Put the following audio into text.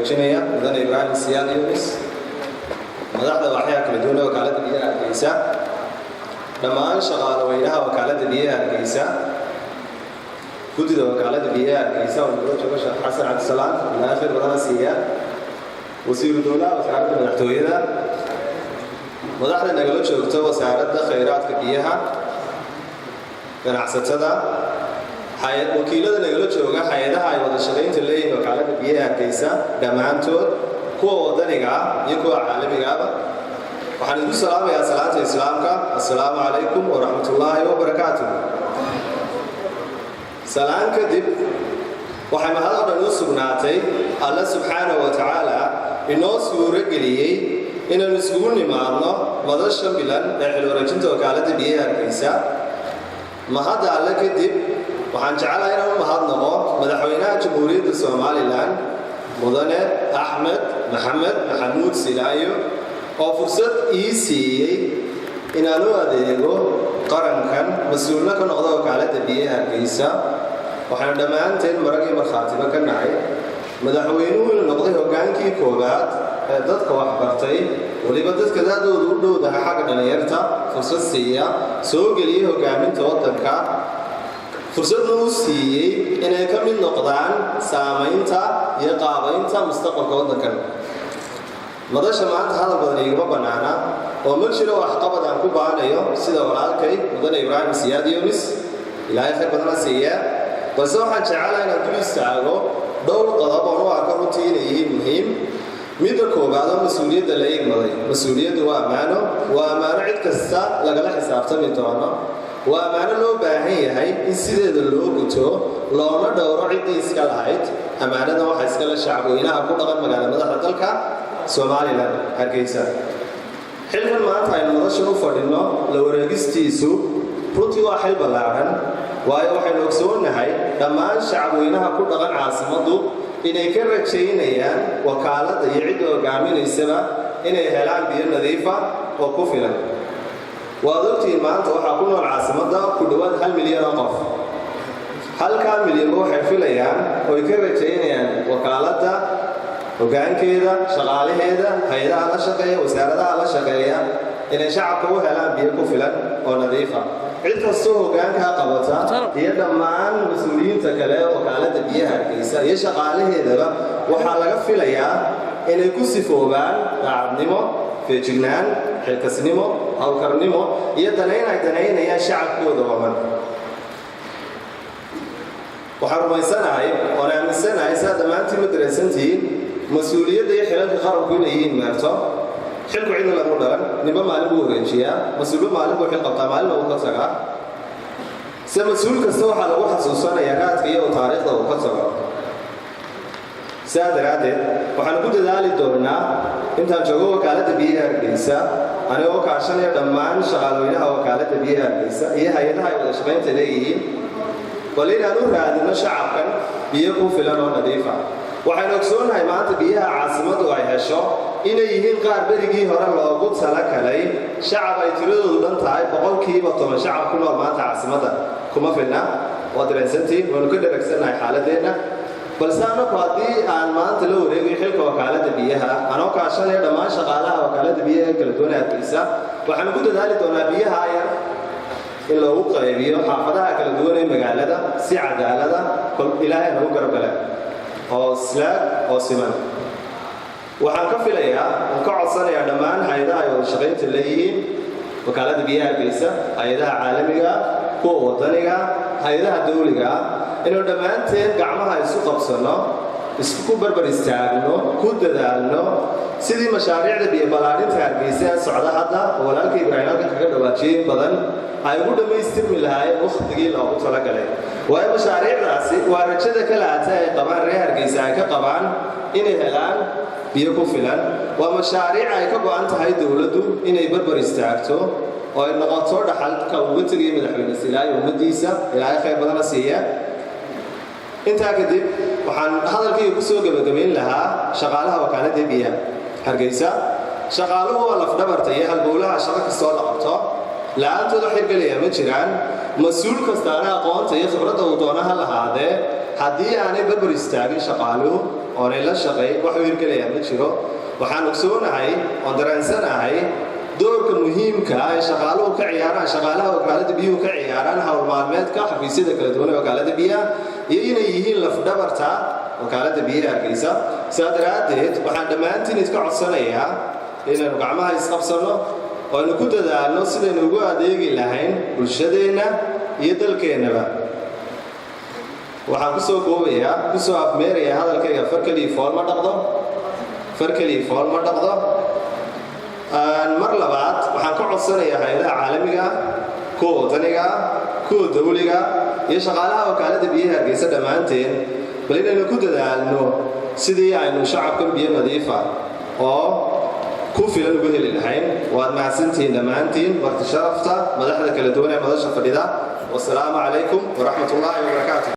wareejinaya mudane Ibrahim Siyaad Yunis madaxda waxaa kala duwan wakaaladda biyaha Hargeysa dhammaan shaqaalaweynaha wakaaladda biyaha Hargeysa guddiga wakaaladda biyaha Hargeysa oo loo joogo Sheekh Xasan Cabdisalaam ilaa akhir wadana siiya wasiir dowladda wasaaradda madaxtooyada madaxda nagala joogta wasaaradda khayraadka biyaha ganacsatada wakiilada nagala jooga hay'adaha ay wada shaqaynta leeyihiin wakaaladda biyaha Hargeysa dhammaantood kuwa wadaniga iyo kuwa caalamiga ah waxaan idinku salaamayaa salaanta islaamka assalaamu calaykum wa rahmatullaahi wa barakaatuh salaan kadib waxay mahad oo dhan u sugnaatay alla subxaanahu wa tacaala inoo suuro geliyey inaan isugu nimaadno madasha bilan ee xil wareejinta wakaaladda biyaha Hargeysa mahadda alle kadib waxaan jecelahay inaan u mahadnaqo madaxweynaha jamhuuriyadda Somaliland mudane Axmed Maxamed Maxamuud Silaayo oo fursad ii siiyey inaan u adeego qarankan mas'uulna ka noqdo wakaaladda biyaha Hargeysa waxaan dhammaanteen maragii markhaatiba ka nahay madaxweynuhu inuu noqday hoggaankii koowaad ee dadka wax bartay waliba dadka daadooda u dhowdaha xagga dhalinyarta fursad siiya soo geliyey hoggaaminta waddanka fursadna u siiyey inay ka mid noqdaan saamaynta iyo qaabaynta mustaqbalka waddankan madasha maanta hadal badan igama bannaana oo ma jiro waxqabad aan ku baanayo sida walaalkay mudane Ibrahim Siyaad Yunis ilaahay khayr badana siiya balse waxaan jecelahay inaan dul istaago dhowr qodob oo aan ka runtii inay yihiin muhiim midda koowaad oo mas-uuliyadda la igmaday mas-uuliyaddu waa ammaano cid kasta lagala xisaabtami doono waa ammaano loo baahan yahay in sideeda loo guto loona dhowro ciddii iska lahayd ammaanada waxaa iskala shacabweynaha ku dhaqan magaala madaxda dalka Somaliland Hargeysa xilkan maanta aynu madashan u fadhino la wareegistiisu runtii waa xil ballaaran waayo waxaynu ogsoonahay dhammaan shacabweynaha ku dhaqan caasimaddu inay ka rajaynayaan wakaaladda iyo cidda hoggaaminaysaba inay helaan biyo nadiifa oo ku filan waad ogtihiin maanta waxaa ku nool caasimadda ku dhowaad 1 milyan oo qof halkaa milyanba waxay filayaan oo ay ka rajaynayaan wakaaladda hoggaankeeda shaqaalaheeda hay'adaha la shaqeeya wasaaradaha la shaqeeya inay shacabka u helaan biyo ku filan oo nadiifa cid kastoo hoggaankaa qabata iyo dhammaan mas-uuliyiinta kale wakaaladda biyaha Hargeysa iyo shaqaalaheedaba waxaa laga filayaa inay ku sifoobaan daacadnimo feejignaan xilkasnimo hawlkarnimo iyo danaynayaan shacabkooda waman waxaan rumaysanahay oon aaminsanahay sidaa dhammaantiin ma dareensantihiin mas-uuliyadda iyo xilalka qaranku inay yihiin meerto xilku cidna lagu dhalan ninba maalin buu wareejiyaa mas-uulba maalin buu xil qabtaa maalina uu ka tagaa se mas-uul kasta waxaa lagu xasuusanayaa raadka iyo taariikhda uu ka tago sidaa daraaddeed waxaan ku dadaali doonaa intaan joogo wakaaladda biyaha Hargeysa anigoo kaashanaya dhammaan shaqaalooyinaha wakaaladda biyaha Hargeysa iyo hay-adaha ay wada shaqaynta leeyihiin bal inaan u raadino shacabkan biyo ku filan oo nadiifa waxaynu ogsoonahay maanta biyaha caasimaddu ay hesho inay yihiin qaar berigii hore loogu talagalay shacab ay tiradoodu dhan tahay 10% shacab ku nool maanta caasimadda kuma filna waa dareensantiin waanu ka dharagsannahay xaaladeenna balse anagu haddii aan maanta la wareegayo xilka wakaaladda biyaha anoo kaashanaya dhammaan shaqaalaha wakaaladda biyaha kala duwan Hargeysa waxaanu ku dadaali doonaa biyaha yar in lagu qaybiyo xaafadaha kala duwan ee magaalada si cadaalada ilaahay nagu garabgala oo islaag oo siman waxaan ka filayaa oo ka codsanayaa dhammaan hay'adaha ay wada shaqaynta leeyihiin wakaaladda biyaha Hargeysa hay'adaha caalamiga kuwa wadaniga hay'adaha dawliga inuu dhammaanteen gacmaha isu qabsano isku barbar istaagno ku dadaalno sidii mashaariicda biyo ballaarinta Hargeysa socda hadda walaalkay Ibrahim halkan kaga dhawaajiyay badan ay ugu dhamaystirmi lahaayeen waqtigii loogu talagalay waayo mashaariicdaasi waa rajada kala ay qabaan reer Hargeysa ay ka qabaan inay helaan biyo ku filan waa mashaariic ay ka go'an tahay dawladdu inay barbar istaagto oo ay noqoto dhaxalka ugu tagay madaxweyne Silaayo ummadiisa ilaahay khayr badan siiya intaa kadib waxaan hadalkayga ku soo gabagabayn lahaa shaqaalaha wakaaladda biyaha Hargeysa shaqaaluhu waa laf-dhabarta iyo halbowlaha shaqo kastoo la qabto la'aantooda xirgelaya ma jiraan mas-uul kastaana aqoonta iyo khibradda uu doonaha lahaadee haddii aanay barbar istaagin shaqaaluhu oonay la shaqayn wax hirgelaya ma jiro waxaan ogsoonahay oon dareensanahay doorka muhiimka ah ee shaqaaluhu ka ciyaaraan shaqaalaha wakaaladda biyuhu ka ciyaaraan hawl maalmeedka xafiisyada kala duwan ee wakaaladda biyaha iyo inay yihiin lafdhabarta wakaaladda biyaha Hargeysa sidaa daraaddeed waxaan dhammaantiin idka codsanayaa inaynu gacmaha isqabsanno oo aynu ku dadaalno sidaynu ugu adeegi lahayn bulshadeenna iyo dalkeennaba waxaan kusoo koobayaa kusoo afmeerayaa hadalkayga farkalii fool ma dhaqdo mar labaad waxaan ka codsanayaa hay'adaha caalamiga kuwa wadaniga kuwa dawliga iyo shaqaalaha wakaaladda biyaha Hargeysa dhammaanteen bal inaynu ku dadaalno sidii aynu shacabka biyo nadiif ah oo ku filan ugu heli lahayn waad mahadsantihiin dhammaantiin waqti sharafta madaxda kala duwan ee madasha fadhida wassalaamu calaykum waraxmatullaahi wabarakaatuh